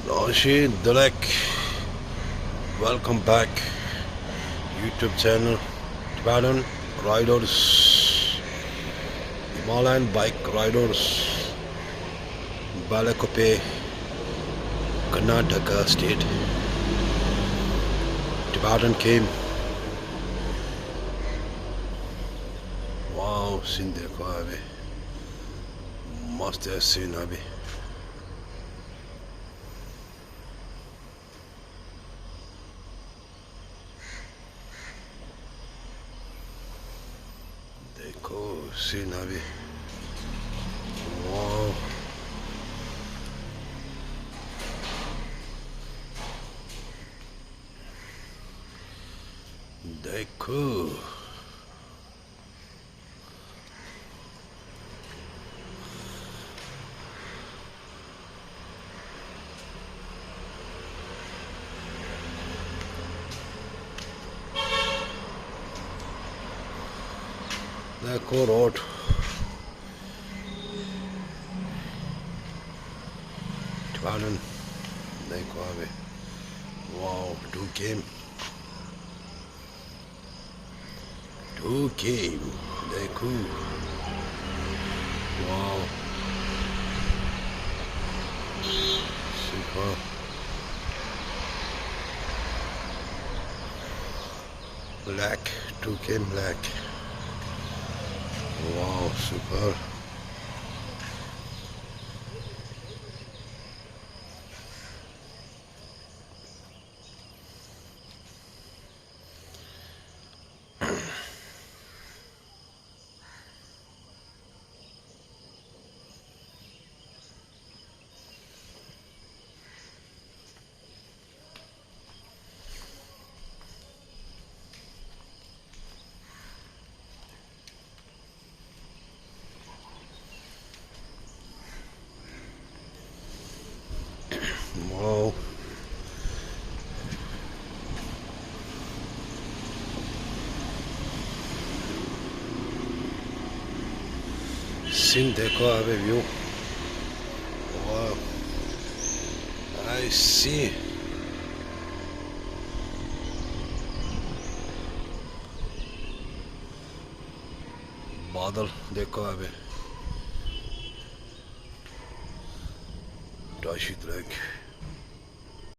Rashid Dalek, welcome back. YouTube channel Tibetan Riders, Himalayan Bike Riders, Balakope, Karnataka State. Tibetan came. Wow, scene देखो अभी मस्त है scene अभी देखो scene अभी wow देखो देखो रोड Tibetan देखो अभी wow two came देखो wow super black two came black wow super wow scene देखो अभी view wow I see बादल देखो अभी Rashid Dalek